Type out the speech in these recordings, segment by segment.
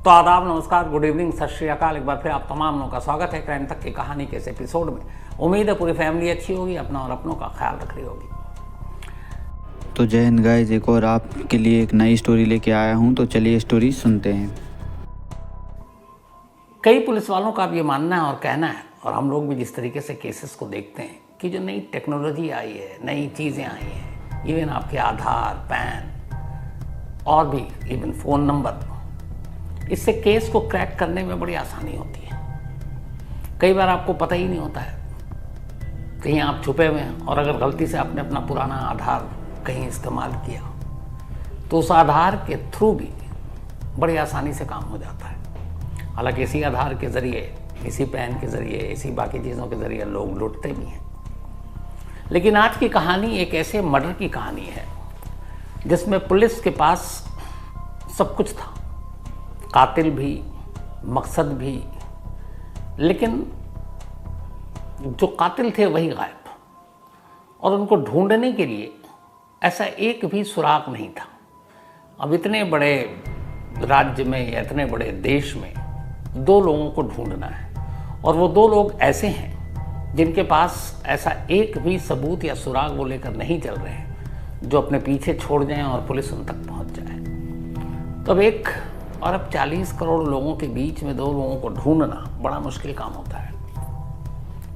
तो आदाब, नमस्कार, गुड इवनिंग, सत श्री अकाल। एक बार फिर आप तमाम लोगों का स्वागत है क्राइम तक की कहानी के इस एपिसोड में। उम्मीद है पूरी फैमिली अच्छी होगी, अपना और अपनों का ख्याल रख रही होगी। तो जय हिंद गाइस, एक और आपके लिए एक नई स्टोरी लेके आया हूँ। तो चलिए स्टोरी सुनते हैं। कई पुलिस वालों का अब ये मानना है और कहना है, और हम लोग भी जिस तरीके से केसेस को देखते हैं कि जो नई टेक्नोलॉजी आई है, नई चीज़ें आई हैं, इवन आपके आधार, पैन और भी इवन फ़ोन नंबर, इससे केस को क्रैक करने में बड़ी आसानी होती है। कई बार आपको पता ही नहीं होता है, कहीं आप छुपे हुए हैं और अगर गलती से आपने अपना पुराना आधार कहीं इस्तेमाल किया तो उस आधार के थ्रू भी बड़ी आसानी से काम हो जाता है। हालांकि इसी आधार के ज़रिए, इसी पैन के ज़रिए, इसी बाकी चीज़ों के ज़रिए लोग लूटते भी हैं। लेकिन आज की कहानी एक ऐसे मर्डर की कहानी है जिसमें पुलिस के पास सब कुछ था, कातिल भी, मकसद भी, लेकिन जो कातिल थे वही गायब, और उनको ढूंढने के लिए ऐसा एक भी सुराग नहीं था। अब इतने बड़े राज्य में या इतने बड़े देश में दो लोगों को ढूंढना है, और वो दो लोग ऐसे हैं जिनके पास ऐसा एक भी सबूत या सुराग वो लेकर नहीं चल रहे हैं जो अपने पीछे छोड़ जाएं और पुलिस उन तक पहुंच जाए। तो अब 1 अरब 40 करोड़ लोगों के बीच में दो लोगों को ढूंढना बड़ा मुश्किल काम होता है,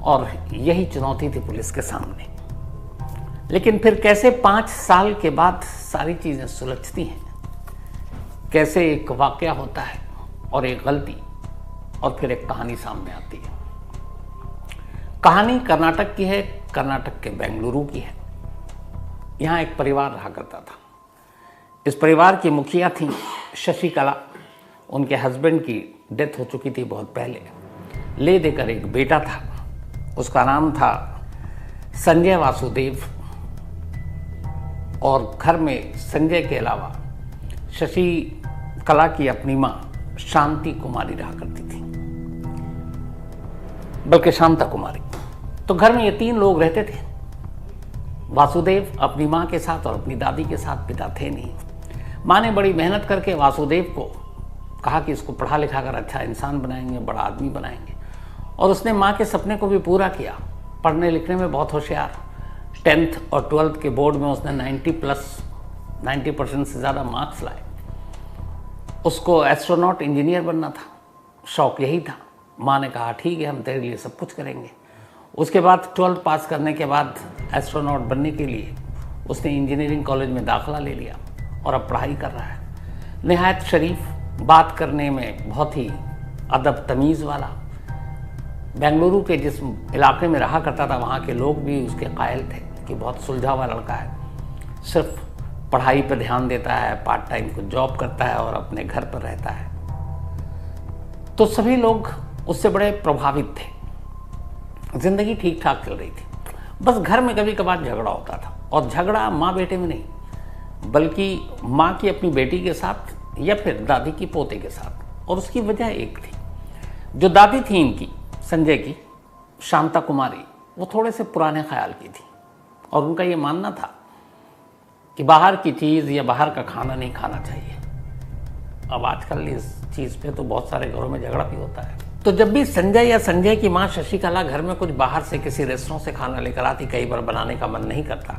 और यही चुनौती थी पुलिस के सामने। लेकिन फिर कैसे 5 साल के बाद सारी चीज़ें सुलझती हैं, कैसे एक वाकया होता है और एक गलती, और फिर एक कहानी सामने आती है। कहानी कर्नाटक की है, कर्नाटक के बेंगलुरु की है। यहाँ एक परिवार रहा करता था। इस परिवार की मुखिया थी शशिकला। उनके हस्बैंड की डेथ हो चुकी थी बहुत पहले। ले देकर एक बेटा था, उसका नाम था संजय वासुदेव, और घर में संजय के अलावा शशिकला की अपनी माँ शांति कुमारी रहा करती थी, बल्कि शांता कुमारी। तो घर में ये 3 लोग रहते थे। वासुदेव अपनी माँ के साथ और अपनी दादी के साथ, पिता थे नहीं। माँ ने बड़ी मेहनत करके वासुदेव को कहा कि इसको पढ़ा लिखा कर अच्छा इंसान बनाएंगे, बड़ा आदमी बनाएंगे, और उसने माँ के सपने को भी पूरा किया। पढ़ने लिखने में बहुत होशियार, 10th और 12th के बोर्ड में उसने 90% से ज़्यादा मार्क्स लाए। उसको एस्ट्रोनॉट इंजीनियर बनना था, शौक यही था। माँ ने कहा ठीक है, हम तेरे लिए सब कुछ करेंगे। उसके बाद 12th पास करने के बाद एस्ट्रोनॉट बनने के लिए उसने इंजीनियरिंग कॉलेज में दाखिला ले लिया और अब पढ़ाई कर रहा है। निहायत शरीफ, बात करने में बहुत ही अदब तमीज़ वाला। बेंगलुरु के जिस इलाके में रहा करता था वहाँ के लोग भी उसके कायल थे कि बहुत सुलझा हुआ लड़का है, सिर्फ पढ़ाई पर ध्यान देता है, पार्ट टाइम को जॉब करता है और अपने घर पर रहता है। तो सभी लोग उससे बड़े प्रभावित थे। जिंदगी ठीक ठाक चल रही थी, बस घर में कभी कभार झगड़ा होता था, और झगड़ा माँ बेटे में नहीं, बल्कि माँ की अपनी बेटी के साथ या फिर दादी की पोते के साथ। और उसकी वजह एक थी, जो दादी थी इनकी, संजय की, शांता कुमारी, वो थोड़े से पुराने ख्याल की थी, और उनका ये मानना था कि बाहर की चीज़ या बाहर का खाना नहीं खाना चाहिए। अब आजकल इस चीज़ पे तो बहुत सारे घरों में झगड़ा भी होता है। तो जब भी संजय या संजय की माँ शशिकला घर में कुछ बाहर से किसी रेस्टोरेंट से खाना लेकर आती, कई बार बनाने का मन नहीं करता,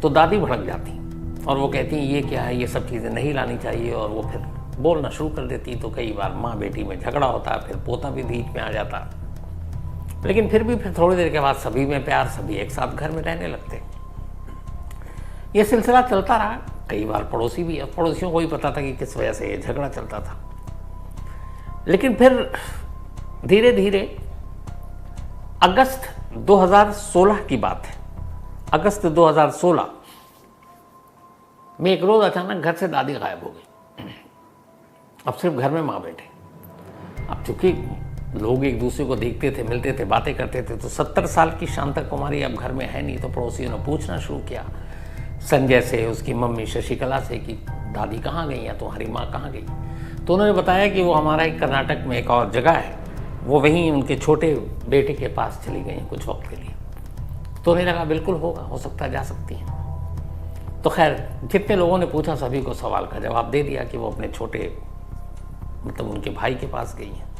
तो दादी भड़क जाती और वो कहती ये क्या है, ये सब चीज़ें नहीं लानी चाहिए, और वो फिर बोलना शुरू कर देती। तो कई बार माँ बेटी में झगड़ा होता, फिर पोता भी बीच में आ जाता। लेकिन फिर थोड़ी देर के बाद सभी में प्यार, सभी एक साथ घर में रहने लगते। ये सिलसिला चलता रहा। कई बार पड़ोसियों को भी पता था कि किस वजह से ये झगड़ा चलता था। लेकिन फिर धीरे धीरे अगस्त 2016 की बात है। अगस्त 2016 में एक रोज अचानक घर से दादी गायब हो गई। अब सिर्फ घर में माँ बेटे। अब चूंकि लोग एक दूसरे को देखते थे, मिलते थे, बातें करते थे, तो 70 साल की शांता कुमारी अब घर में है नहीं। तो पड़ोसियों ने पूछना शुरू किया संजय से, उसकी मम्मी शशिकला से कि दादी कहाँ गई या तुम्हारी माँ कहाँ गई। तो उन्होंने बताया कि वो हमारा एक कर्नाटक में एक और जगह है, वो वहीं उनके छोटे बेटे के पास चली गई कुछ वक्त के लिए। तो उन्हें लगा बिल्कुल होगा, हो सकता जा सकती हैं। तो खैर जितने लोगों ने पूछा सभी को सवाल का जवाब दे दिया कि वो अपने छोटे मतलब उनके भाई के पास गई हैं।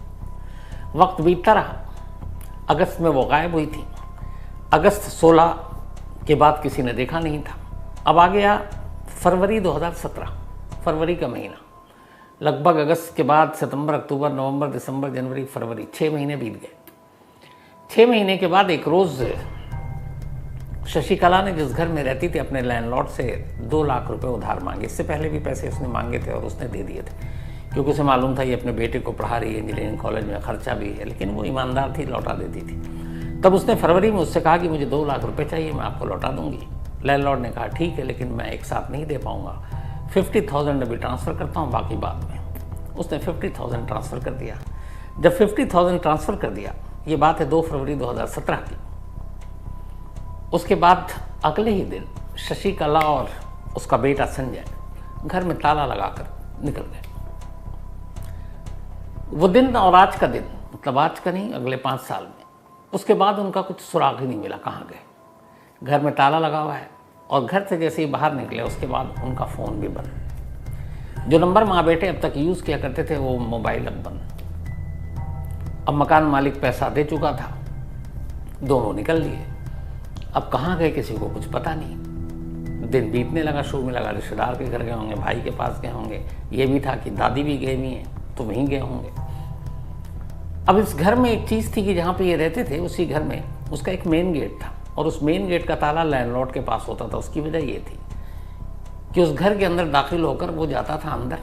वक्त बीतता रहा, अगस्त में वो गायब हुई थी। अगस्त 16 के बाद किसी ने देखा नहीं था। अब आ गया फरवरी 2017, फरवरी का महीना। लगभग अगस्त के बाद सितंबर, अक्टूबर, नवंबर, दिसंबर, जनवरी, फरवरी, 6 महीने बीत गए। 6 महीने के बाद एक रोज़ शशिकला ने जिस घर में रहती थी अपने लैंडलॉर्ड से 2 लाख रुपए उधार मांगे। इससे पहले भी पैसे उसने मांगे थे और उसने दे दिए थे, क्योंकि उसे मालूम था ये अपने बेटे को पढ़ा रही है, इंजीनियरिंग कॉलेज में खर्चा भी है, लेकिन वो ईमानदार थी, लौटा देती थी। तब उसने फरवरी में उससे कहा कि मुझे 2 लाख रुपए चाहिए, मैं आपको लौटा दूंगी। लैंडलॉर्ड ने कहा ठीक है, लेकिन मैं एक साथ नहीं दे पाऊंगा, 50,000 अभी ट्रांसफ़र करता हूँ, बाकी बाद में। उसने 50,000 ट्रांसफ़र कर दिया। जब 50,000 ट्रांसफ़र कर दिया, ये बात है 2 फरवरी 2017 की। उसके बाद अगले ही दिन शशिकला और उसका बेटा संजय घर में ताला लगाकर निकल गए। वो दिन और आज का दिन, मतलब आज का नहीं, अगले 5 साल में, उसके बाद उनका कुछ सुराग ही नहीं मिला, कहाँ गए। घर में ताला लगा हुआ है और घर से जैसे ही बाहर निकले उसके बाद उनका फ़ोन भी बंद। जो नंबर माँ बेटे अब तक यूज़ किया करते थे वो मोबाइल अब बंद। अब मकान मालिक पैसा दे चुका था, दोनों निकल लिए। अब कहाँ गए किसी को कुछ पता नहीं। दिन बीतने लगा, शो में लगा, रिश्तेदार के घर गए होंगे, भाई के पास गए होंगे, ये भी था कि दादी भी गए नहीं है तो वहीं गए होंगे। अब इस घर में एक चीज़ थी कि जहाँ पे ये रहते थे उसी घर में उसका एक मेन गेट था और उस मेन गेट का ताला लैंडलॉर्ड के पास होता था। उसकी वजह ये थी कि उस घर के अंदर दाखिल होकर वो जाता था अंदर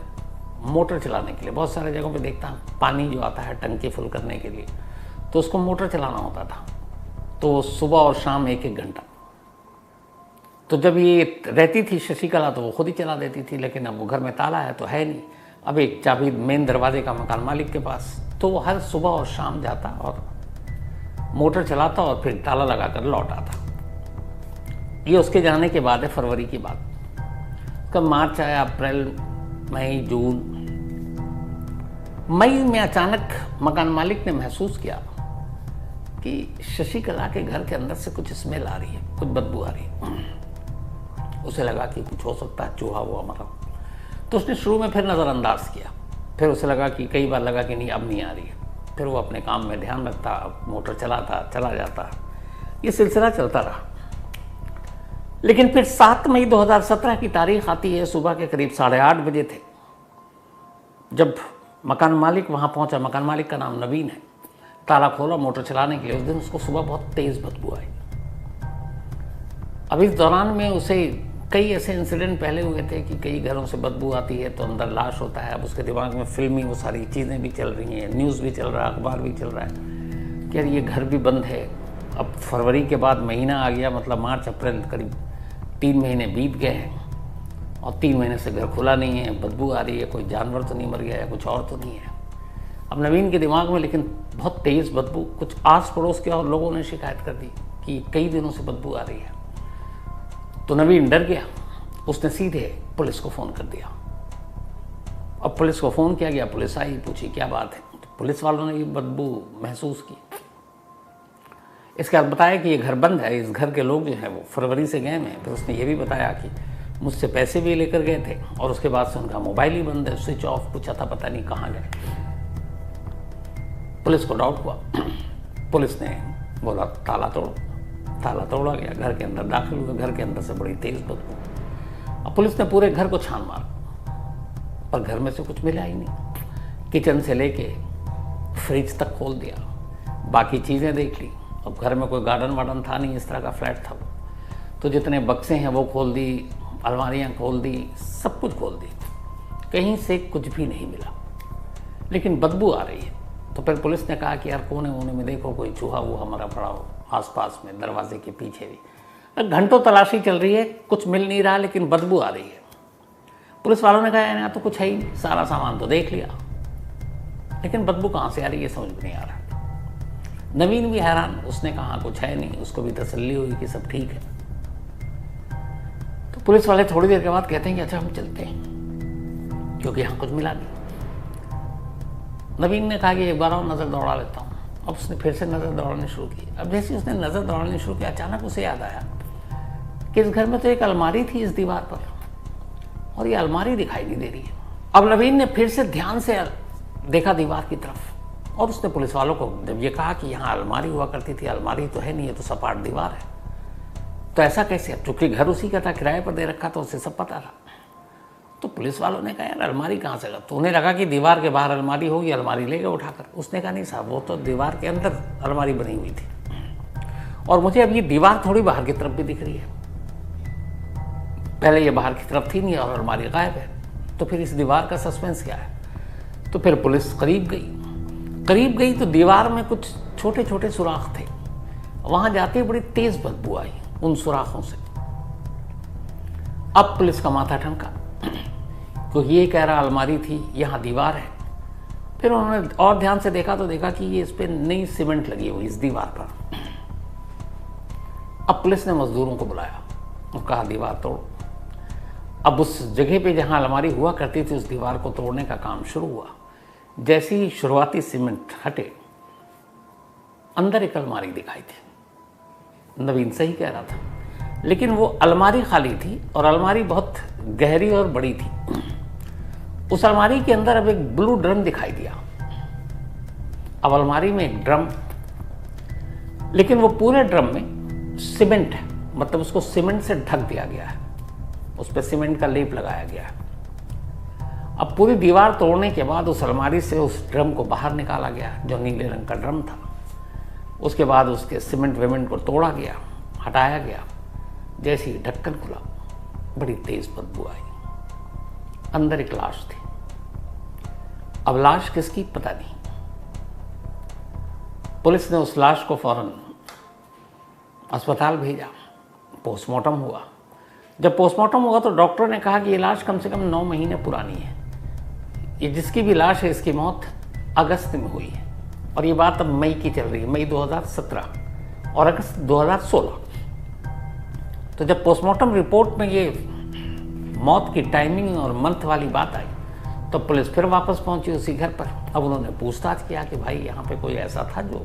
मोटर चलाने के लिए। बहुत सारे जगहों पे देखता पानी जो आता है टंकी फुल करने के लिए, तो उसको मोटर चलाना होता था, तो सुबह और शाम 1-1 घंटा। तो जब ये रहती थी शशिकला तो वो खुद ही चला देती थी, लेकिन अब वो घर में ताला है तो है नहीं। अब एक चाबी मेन दरवाजे का मकान मालिक के पास, तो वो हर सुबह और शाम जाता और मोटर चलाता और फिर ताला लगाकर लौट आता। ये उसके जाने के बाद है, फरवरी की बात। कब मार्च आया, अप्रैल, मई, जून। मई में अचानक मकान मालिक ने महसूस किया कि शशिकला के घर के अंदर से कुछ स्मेल आ रही है, कुछ बदबू आ रही है। उसे लगा कि कुछ हो सकता है, चूहा हुआ मरा। तो उसने शुरू में फिर नज़रअंदाज किया, फिर उसे लगा कि कई बार लगा कि नहीं अब नहीं आ रही है। फिर वो अपने काम में ध्यान रखता, मोटर चलाता, चला जाता। ये सिलसिला चलता रहा। लेकिन फिर 7 मई 2017 की तारीख आती है, सुबह के करीब 8:30 बजे थे जब मकान मालिक वहाँ पहुँचा। मकान मालिक का नाम नवीन है। ताला खोला मोटर चलाने के लिए। उस दिन उसको सुबह बहुत तेज़ बदबू आई। अब इस दौरान में उसे कई ऐसे इंसिडेंट पहले हुए थे कि कई घरों से बदबू आती है तो अंदर लाश होता है। अब उसके दिमाग में फिल्मी वो सारी चीज़ें भी चल रही हैं, न्यूज़ भी चल रहा है, अखबार भी चल रहा है कि यार ये घर भी बंद है। अब फरवरी के बाद महीना आ गया, मतलब मार्च, अप्रैल, करीब 3 महीने बीत गए हैं और 3 महीने से घर खुला नहीं है, बदबू आ रही है। कोई जानवर तो नहीं मर गया या कुछ और तो नहीं है। अब नवीन के दिमाग में लेकिन बहुत तेज़ बदबू। कुछ आस पड़ोस के और लोगों ने शिकायत कर दी कि कई दिनों से बदबू आ रही है। तो नवीन डर गया। उसने सीधे पुलिस को फ़ोन कर दिया। अब पुलिस को फ़ोन किया गया, पुलिस आई, पूछी क्या बात है। तो पुलिस वालों ने ये बदबू महसूस की। इसके बाद बताया कि ये घर बंद है, इस घर के लोग जो हैं वो फरवरी से गए हैं। फिर उसने ये भी बताया कि मुझसे पैसे भी लेकर गए थे और उसके बाद से उनका मोबाइल ही बंद है, स्विच ऑफ, कुछ था, पता नहीं कहाँ गए। पुलिस को डाउट हुआ। पुलिस ने बोला ताला तोड़ो। ताला तोड़ा गया, घर के अंदर दाखिल हुए। घर के अंदर से बड़ी तेज़ बदबू। अब पुलिस ने पूरे घर को छान मारा पर घर में से कुछ मिला ही नहीं। किचन से लेके फ्रिज तक खोल दिया, बाकी चीज़ें देख ली। अब घर में कोई गार्डन वार्डन था नहीं, इस तरह का फ्लैट था वो। तो जितने बक्से हैं वो खोल दी, अलमारियाँ खोल दी, सब कुछ खोल दी। कहीं से कुछ भी नहीं मिला, लेकिन बदबू आ रही है। तो फिर पुलिस ने कहा कि यार कोने वोने में देखो, कोई चूहा वूहा मरा पड़ा हो आसपास में, दरवाजे के पीछे भी। घंटों तलाशी चल रही है, कुछ मिल नहीं रहा, लेकिन बदबू आ रही है। पुलिस वालों ने कहा यहाँ तो कुछ है ही नहीं, सारा सामान तो देख लिया, लेकिन बदबू कहाँ से आ रही है समझ में नहीं आ रहा। नवीन भी हैरान। उसने कहा कुछ है नहीं। उसको भी तसल्ली हुई कि सब ठीक है। तो पुलिस वाले थोड़ी देर के बाद कहते हैं कि अच्छा हम चलते हैं, क्योंकि यहाँ कुछ मिला नहीं। नवीन ने कहा कि एक बार और नज़र दौड़ा लेता हूँ। अब उसने फिर से नज़र दौड़ानी शुरू की। अब जैसे उसने नज़र दौड़ानी शुरू की, अचानक उसे याद आया कि इस घर में तो एक अलमारी थी इस दीवार पर और ये अलमारी दिखाई नहीं दे रही है। अब नवीन ने फिर से ध्यान से देखा दीवार की तरफ और उसने पुलिस वालों को जब ये कहा कि यहाँ अलमारी हुआ करती थी, अलमारी तो है नहीं, ये तो सपाट दीवार है, तो ऐसा कैसे? अब चूंकि घर उसी का था, किराए पर दे रखा था, उसे सब पता था। तो पुलिस वालों ने कहा यार अलमारी कहाँ से? तो उन्हें लगा कि दीवार के बाहर अलमारी होगी, अलमारी ले गए उठाकर। उसने कहा नहीं साहब, वो तो दीवार के अंदर अलमारी बनी हुई थी और मुझे अब ये दीवार थोड़ी बाहर की तरफ भी दिख रही है, पहले ये बाहर की तरफ थी नहीं और अलमारी गायब है, तो फिर इस दीवार का सस्पेंस क्या है? तो फिर पुलिस करीब गई तो दीवार में कुछ छोटे छोटे सुराख थे। वहां जाते बड़ी तेज बदबू आई उन सुराखों से। अब पुलिस का माथा ठनका, क्योंकि ये कह रहा अलमारी थी, यहाँ दीवार है। फिर उन्होंने और ध्यान से देखा तो देखा कि ये इस पर नई सीमेंट लगी हुई इस दीवार पर। अब पुलिस ने मजदूरों को बुलाया और कहा दीवार तोड़ो। अब उस जगह पे जहां अलमारी हुआ करती थी उस दीवार को तोड़ने का काम शुरू हुआ। जैसे ही शुरुआती सीमेंट हटे, अंदर एक अलमारी दिखाई थी। नवीन सही कह रहा था, लेकिन वो अलमारी खाली थी और अलमारी बहुत गहरी और बड़ी थी। उस अलमारी के अंदर अब एक ब्लू ड्रम दिखाई दिया। अब अलमारी में एक ड्रम, लेकिन वो पूरे ड्रम में सीमेंट है, मतलब उसको सीमेंट से ढक दिया गया है, उस पर सीमेंट का लेप लगाया गया है। अब पूरी दीवार तोड़ने के बाद उस अलमारी से उस ड्रम को बाहर निकाला गया, जो नीले रंग का ड्रम था। उसके बाद उसके सीमेंट वेमेंट को तोड़ा गया, हटाया गया। जैसे ही ढक्कन खुला, बड़ी तेज बदबू आई। अंदर एक लाश थी। अब लाश किसकी पता नहीं। पुलिस ने उस लाश को फौरन अस्पताल भेजा, पोस्टमार्टम हुआ। जब पोस्टमार्टम हुआ तो डॉक्टर ने कहा कि ये लाश कम से कम 9 महीने पुरानी है। ये जिसकी भी लाश है, इसकी मौत अगस्त में हुई है और ये बात अब मई की चल रही है, मई 2017 और अगस्त 2016। तो जब पोस्टमार्टम रिपोर्ट में ये मौत की टाइमिंग और मंथ वाली बात आई तो पुलिस फिर वापस पहुंची उसी घर पर। अब उन्होंने पूछताछ किया कि भाई यहाँ पे कोई ऐसा था जो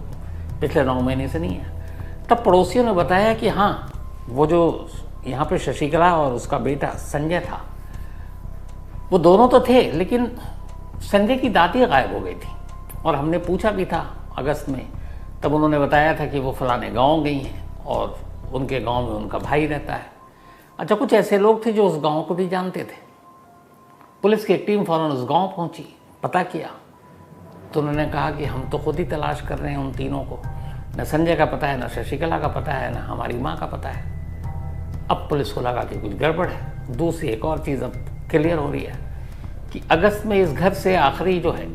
पिछले 9 महीने से नहीं है। तब पड़ोसियों ने बताया कि हाँ, वो जो यहाँ पे शशिकला और उसका बेटा संजय था, वो दोनों तो थे, लेकिन संजय की दादी गायब हो गई थी और हमने पूछा भी था अगस्त में। तब उन्होंने बताया था कि वो फलाने गांव गई हैं और उनके गांव में उनका भाई रहता है। अच्छा, कुछ ऐसे लोग थे जो उस गांव को भी जानते थे। पुलिस की एक टीम फौरन उस गांव पहुंची, पता किया तो उन्होंने कहा कि हम तो खुद ही तलाश कर रहे हैं उन तीनों को, न संजय का पता है, न शशिकला का पता है, न हमारी माँ का पता है। अब पुलिस को लगा कि कुछ गड़बड़ है। दूसरी एक और चीज़ अब क्लियर हो रही है कि अगस्त में इस घर से आखिरी जो है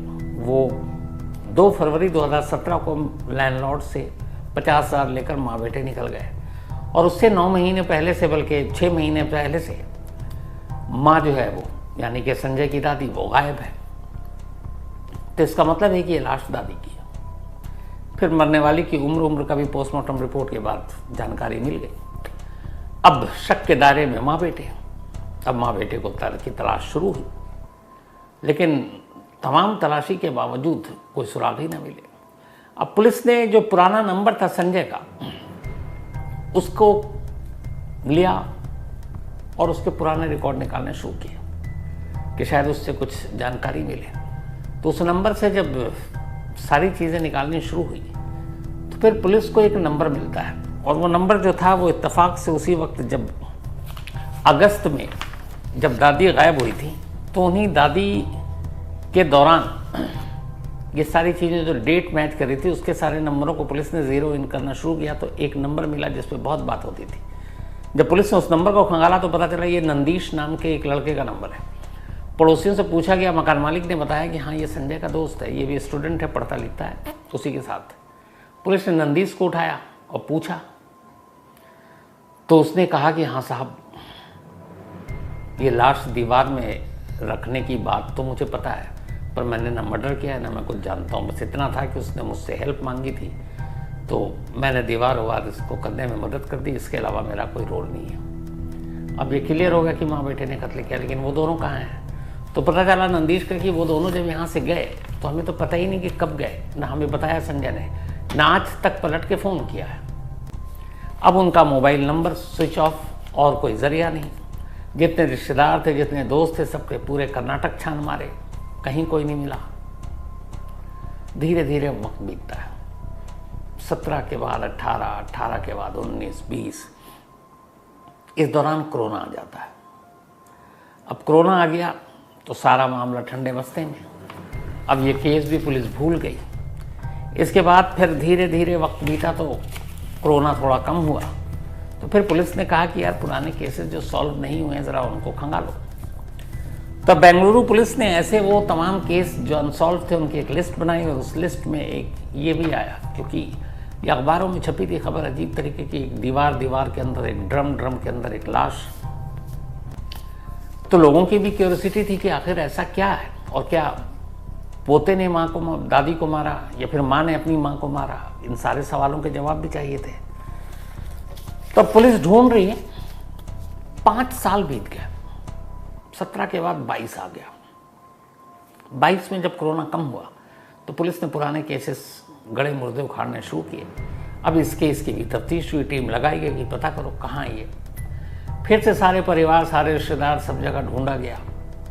वो 2 फरवरी 2017 को लैंडलॉर्ड से 50,000 लेकर माँ बेटे निकल गए और उससे 9 महीने पहले से, बल्कि 6 महीने पहले से माँ जो है वो, यानी कि संजय की दादी, वो गायब है। तो इसका मतलब है कि ये लाश दादी की है। फिर मरने वाली की उम्र का भी पोस्टमार्टम रिपोर्ट के बाद जानकारी मिल गई। अब शक के दायरे में माँ बेटे। अब माँ बेटे को की तलाश शुरू हुई, लेकिन तमाम तलाशी के बावजूद कोई सुराग ही न मिले। अब पुलिस ने जो पुराना नंबर था संजय का, उसको लिया और उसके पुराने रिकॉर्ड निकालने शुरू किए कि शायद उससे कुछ जानकारी मिले। तो उस नंबर से जब सारी चीज़ें निकालनी शुरू हुई तो फिर पुलिस को एक नंबर मिलता है और वो नंबर जो था वो इत्तेफाक से उसी वक्त, जब अगस्त में जब दादी गायब हुई थी, तो उन्हीं दादी के दौरान ये सारी चीज़ें जो डेट मैच कर रही थी, उसके सारे नंबरों को पुलिस ने ज़ीरो इन करना शुरू किया। तो एक नंबर मिला जिस पे बहुत बात होती थी। जब पुलिस ने उस नंबर को खंगाला तो पता चला ये नंदीश नाम के एक लड़के का नंबर है। पड़ोसियों से पूछा गया, मकान मालिक ने बताया कि हाँ, ये संजय का दोस्त है, ये भी स्टूडेंट है, पढ़ता लिखता है उसी के साथ। पुलिस ने नंदीश को उठाया और पूछा तो उसने कहा कि हाँ साहब, ये लाश दीवार में रखने की बात तो मुझे पता है, पर मैंने ना मर्डर किया है ना मैं कुछ जानता हूँ। बस इतना था कि उसने मुझसे हेल्प मांगी थी तो मैंने दीवार वार इसको करने में मदद कर दी, इसके अलावा मेरा कोई रोल नहीं है। अब ये क्लियर होगा कि माँ बेटे ने कत्ल किया, लेकिन वो दोनों कहाँ हैं? तो पता चला नंदीश का कि वो दोनों जब यहाँ से गए तो हमें तो पता ही नहीं कि कब गए, ना हमें बताया संजय ने, ना आज तक पलट के फ़ोन किया है। अब उनका मोबाइल नंबर स्विच ऑफ और कोई ज़रिया नहीं। जितने रिश्तेदार थे, जितने दोस्त थे, सबके पूरे कर्नाटक छान मारे, कहीं कोई नहीं मिला। धीरे धीरे वक्त बीतता है। 17 के बाद 18, 18 के बाद 19, 20, इस दौरान कोरोना आ जाता है। अब कोरोना आ गया तो सारा मामला ठंडे बस्ते में। अब ये केस भी पुलिस भूल गई। इसके बाद फिर धीरे धीरे वक्त बीता तो कोरोना थोड़ा कम हुआ, तो फिर पुलिस ने कहा कि यार पुराने केसेस जो सॉल्व नहीं हुए हैं ज़रा उनको खंगालो। तब बेंगलुरु पुलिस ने ऐसे वो तमाम केस जो अनसॉल्व थे उनकी एक लिस्ट बनाई, और उस लिस्ट में एक ये भी आया, क्योंकि ये अखबारों में छपी थी खबर अजीब तरीके की, एक दीवार के अंदर एक ड्रम के अंदर एक लाश। तो लोगों की भी क्यूरियोसिटी थी कि आखिर ऐसा क्या है, और क्या पोते ने माँ को दादी को मारा या फिर माँ ने अपनी माँ को मारा। इन सारे सवालों के जवाब भी चाहिए थे। तब पुलिस ढूंढ रही है। 5 साल बीत गया। 17 के बाद 22 आ गया। 22 में जब कोरोना कम हुआ तो पुलिस ने पुराने केसेस गड़े मुर्दे उखाड़ने शुरू किए। अब इस केस की भी तफ्तीश हुई, टीम लगाई गई कि पता करो कहाँ है ये। फिर से सारे परिवार, सारे रिश्तेदार, सब जगह ढूंढा गया,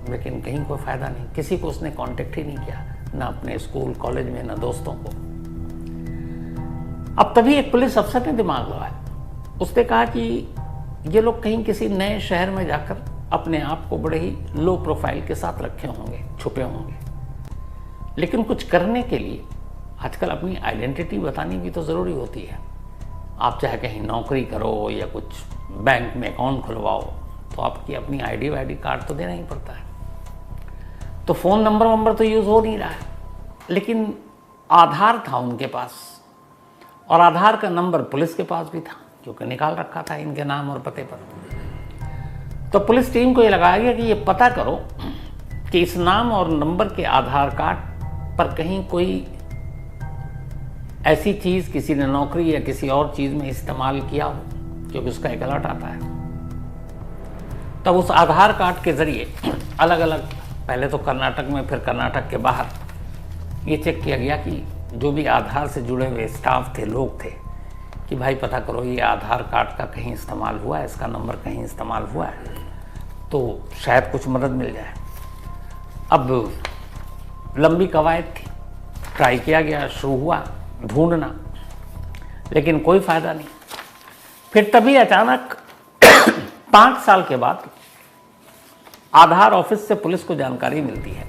लेकिन कहीं कोई फ़ायदा नहीं। किसी को उसने कांटेक्ट ही नहीं किया, ना अपने स्कूल कॉलेज में, ना दोस्तों को। अब तभी एक पुलिस अफसर ने दिमाग लगाया। उसने कहा कि ये लोग कहीं किसी नए शहर में जाकर अपने आप को बड़े ही लो प्रोफाइल के साथ रखे होंगे, छुपे होंगे। लेकिन कुछ करने के लिए आजकल अपनी आइडेंटिटी बतानी भी तो ज़रूरी होती है। आप चाहे कहीं नौकरी करो या कुछ बैंक में अकाउंट खुलवाओ, तो आपकी अपनी आईडी कार्ड तो देना ही पड़ता है। तो फ़ोन नंबर तो यूज़ हो नहीं रहा है, लेकिन आधार था उनके पास, और आधार का नंबर पुलिस के पास भी था, क्योंकि निकाल रखा था इनके नाम और पते पर। तो पुलिस टीम को ये लगाया गया कि ये पता करो कि इस नाम और नंबर के आधार कार्ड पर कहीं कोई ऐसी चीज़ किसी ने नौकरी या किसी और चीज़ में इस्तेमाल किया हो, क्योंकि उसका एक अलर्ट आता है। तब उस आधार कार्ड के ज़रिए अलग अलग, पहले तो कर्नाटक में, फिर कर्नाटक के बाहर, ये चेक किया गया कि जो भी आधार से जुड़े हुए स्टाफ थे, लोग थे, कि भाई पता करो ये आधार कार्ड का कहीं इस्तेमाल हुआ है, इसका नंबर कहीं इस्तेमाल हुआ है, तो शायद कुछ मदद मिल जाए। अब लंबी कवायद थी, ट्राई किया गया, शुरू हुआ ढूंढना, लेकिन कोई फ़ायदा नहीं। फिर तभी अचानक 5 साल के बाद आधार ऑफिस से पुलिस को जानकारी मिलती है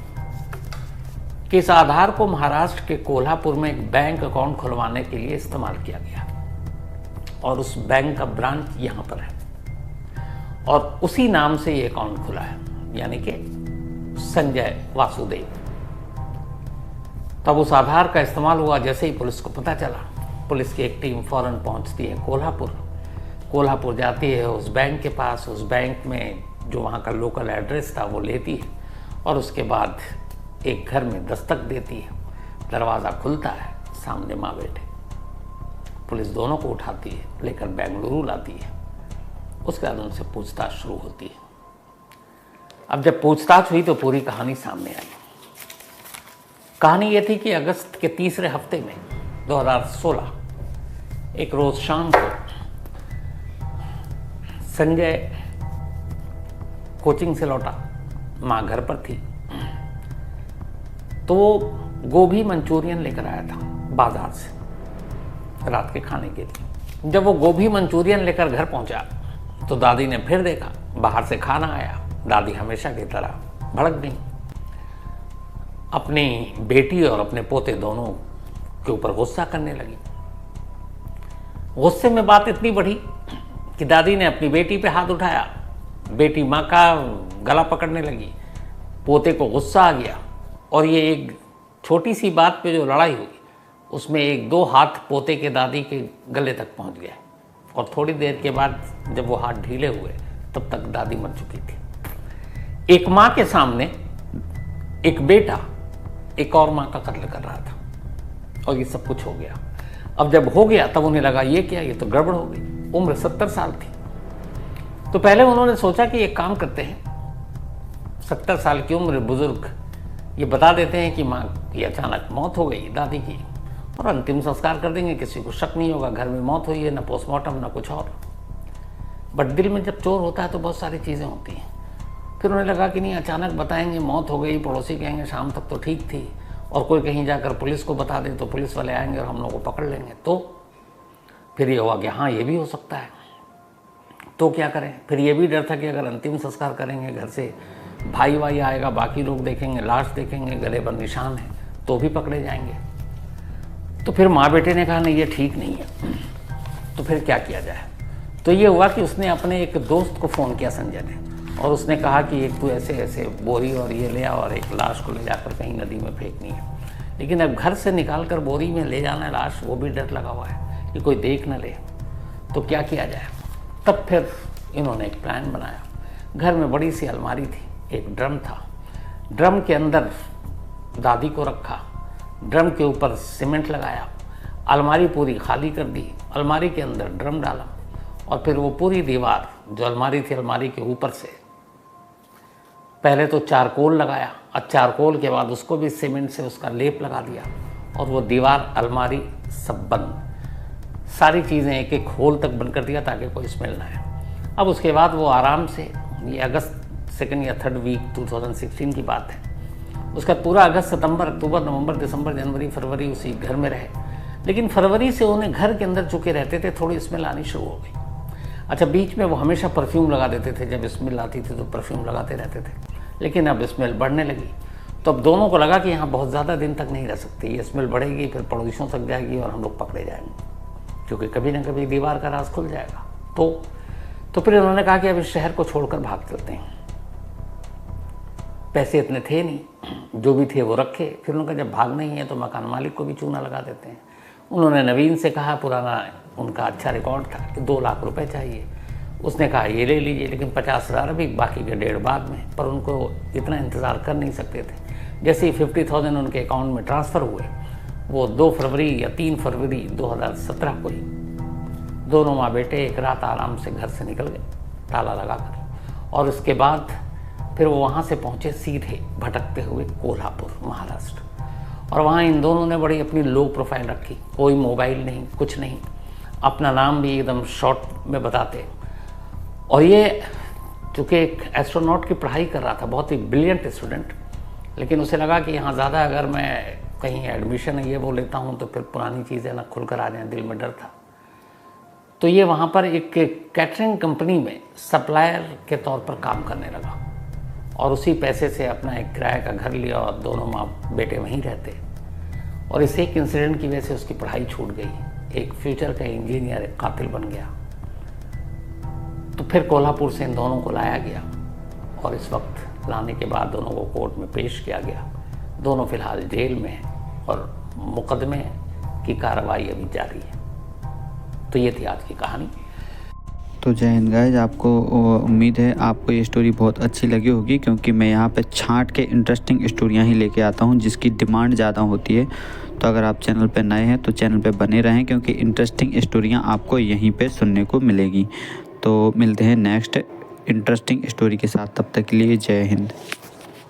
कि इस आधार को महाराष्ट्र के कोल्हापुर में एक बैंक अकाउंट खुलवाने के लिए इस्तेमाल किया गया, और उस बैंक का ब्रांच यहाँ पर है, और उसी नाम से ये अकाउंट खुला है, यानी कि संजय वासुदेव। तब उस आधार का इस्तेमाल हुआ। जैसे ही पुलिस को पता चला, पुलिस की एक टीम फौरन पहुंचती है कोल्हापुर जाती है उस बैंक के पास। उस बैंक में जो वहाँ का लोकल एड्रेस था वो लेती है, और उसके बाद एक घर में दस्तक देती है। दरवाज़ा खुलता है, सामने माँ बेटे। पुलिस दोनों को उठाती है, लेकर बेंगलुरु लाती है। उसके बाद उनसे पूछताछ शुरू होती है। अब जब पूछताछ हुई तो पूरी कहानी सामने आई। कहानी ये थी कि अगस्त के तीसरे हफ्ते में 2016 एक रोज़ शाम को संजय कोचिंग से लौटा, माँ घर पर थी, तो वो गोभी मंचूरियन लेकर आया था बाजार से रात के खाने के लिए। जब वो गोभी मंचूरियन लेकर घर पहुंचा तो दादी ने फिर देखा बाहर से खाना आया। दादी हमेशा की तरह भड़क गई, अपनी बेटी और अपने पोते दोनों के ऊपर गुस्सा करने लगी। गुस्से में बात इतनी बढ़ी कि दादी ने अपनी बेटी पे हाथ उठाया। बेटी माँ का गला पकड़ने लगी। पोते को गुस्सा आ गया, और ये एक छोटी सी बात पे जो लड़ाई हुई उसमें 1-2 हाथ पोते के दादी के गले तक पहुंच गया, और थोड़ी देर के बाद जब वो हाथ ढीले हुए तब तक दादी मर चुकी थी। एक माँ के सामने एक बेटा एक और माँ का कत्ल कर रहा था, और ये सब कुछ हो गया। अब जब हो गया तब उन्हें लगा ये क्या, ये तो गड़बड़ हो गई। उम्र 70 साल थी। तो पहले उन्होंने सोचा कि एक काम करते हैं, 70 साल की उम्र, बुजुर्ग, ये बता देते हैं कि माँ की अचानक मौत हो गई दादी की, और अंतिम संस्कार कर देंगे, किसी को शक नहीं होगा, घर में मौत हुई है, ना पोस्टमार्टम ना कुछ और। बट दिल में जब चोर होता है तो बहुत सारी चीज़ें होती हैं। फिर उन्हें लगा कि नहीं, अचानक बताएंगे मौत हो गई, पड़ोसी कहेंगे शाम तक तो ठीक थी, और कोई कहीं जाकर पुलिस को बता दे तो पुलिस वाले आएंगे और हम लोग को पकड़ लेंगे। तो फिर ये हुआ कि हाँ ये भी हो सकता है, तो क्या करें। फिर ये भी डर था कि अगर अंतिम संस्कार करेंगे घर से भाई वाई आएगा, बाकी लोग देखेंगे, लाश देखेंगे, गले पर निशान है, तो भी पकड़े जाएंगे। तो फिर माँ बेटे ने कहा नहीं ये ठीक नहीं है, तो फिर क्या किया जाए। तो ये हुआ कि उसने अपने एक दोस्त को फ़ोन किया संजय ने, और उसने कहा कि एक तू ऐसे ऐसे बोरी और ये ले आ और एक लाश को ले जाकर कहीं नदी में फेंकनी है। लेकिन अब घर से निकाल कर बोरी में ले जाना है लाश, वो भी डर लगा हुआ है कि कोई देख न ले, तो क्या किया जाए। तब फिर इन्होंने एक प्लान बनाया। घर में बड़ी सी अलमारी थी, एक ड्रम था, ड्रम के अंदर दादी को रखा, ड्रम के ऊपर सीमेंट लगाया, अलमारी पूरी खाली कर दी, अलमारी के अंदर ड्रम डाला, और फिर वो पूरी दीवार जो अलमारी थी, अलमारी के ऊपर से पहले तो चारकोल लगाया, और चारकोल के बाद उसको भी सीमेंट से उसका लेप लगा दिया, और वो दीवार अलमारी सब बंद, सारी चीज़ें एक एक होल तक बंद कर दिया ताकि कोई स्मेल ना आए। अब उसके बाद वो आराम से, ये अगस्त 2nd या 3rd वीक 2016 की बात है, उसका पूरा अगस्त, सितंबर, अक्टूबर, नवंबर, दिसंबर, जनवरी, फरवरी उसी घर में रहे। लेकिन फरवरी से उन्हें घर के अंदर चुके रहते थे, थोड़ी स्मेल आनी शुरू हो गई। अच्छा, बीच में वो हमेशा परफ्यूम लगा देते थे, जब स्मेल आती थी तो परफ्यूम लगाते रहते थे, लेकिन अब स्मेल बढ़ने लगी। तो अब दोनों को लगा कि यहाँ बहुत ज़्यादा दिन तक नहीं रह सकते, ये स्मेल बढ़ेगी, फिर पड़ोसियों तक जाएगी और हम लोग पकड़े जाएंगे, क्योंकि कभी ना कभी दीवार का राज खुल जाएगा। तो फिर उन्होंने कहा कि अब इस शहर को छोड़कर भाग चलते हैं। पैसे इतने थे नहीं, जो भी थे वो रखे। फिर उन्होंने कहा जब भागना ही है तो मकान मालिक को भी चूना लगा देते हैं। उन्होंने नवीन से कहा, पुराना उनका अच्छा रिकॉर्ड था, कि 2 लाख रुपए चाहिए। उसने कहा ये ले लीजिए, लेकिन 50,000 अभी, बाकी के 1.5 बाद में। पर उनको इतना इंतज़ार कर नहीं सकते थे। जैसे ही 50,000 उनके अकाउंट में ट्रांसफ़र हुए, वो 2 फरवरी या 3 फरवरी 2017 को ही दोनों माँ बेटे एक रात आराम से घर से निकल गए, ताला लगाकर। और उसके बाद फिर वो वहाँ से पहुँचे सीधे भटकते हुए कोल्हापुर, महाराष्ट्र। और वहाँ इन दोनों ने बड़ी अपनी लो प्रोफाइल रखी, कोई मोबाइल नहीं, कुछ नहीं, अपना नाम भी एकदम शॉर्ट में बताते। और ये चूँकि एक एस्ट्रोनॉट की पढ़ाई कर रहा था, बहुत ही ब्रिलियंट स्टूडेंट, लेकिन उसे लगा कि यहाँ ज़्यादा अगर मैं कहीं एडमिशन ये वो लेता हूँ तो फिर पुरानी चीज़ें ना खुल कर आ जाएँ, दिल में डर था। तो ये वहाँ पर एक कैटरिंग कंपनी में सप्लायर के तौर पर काम करने लगा, और उसी पैसे से अपना एक किराए का घर लिया और दोनों माँ बेटे वहीं रहते। और इस एक इंसिडेंट की वजह से उसकी पढ़ाई छूट गई, एक फ्यूचर का इंजीनियर एक कातिल बन गया। तो फिर कोल्हापुर से इन दोनों को लाया गया, और इस वक्त लाने के बाद दोनों को कोर्ट में पेश किया गया। दोनों फिलहाल जेल में हैं और मुकदमे की कार्रवाई अभी जारी है। तो ये थी आज की कहानी। तो जय हिंद गाइस, आपको उम्मीद है आपको ये स्टोरी बहुत अच्छी लगी होगी, क्योंकि मैं यहाँ पे छांट के इंटरेस्टिंग स्टोरियाँ ही लेके आता हूँ जिसकी डिमांड ज़्यादा होती है। तो अगर आप चैनल पे नए हैं तो चैनल पे बने रहें, क्योंकि इंटरेस्टिंग स्टोरियाँ आपको यहीं पे सुनने को मिलेगी। तो मिलते हैं नेक्स्ट इंटरेस्टिंग स्टोरी के साथ, तब तक के लिए जय हिंद।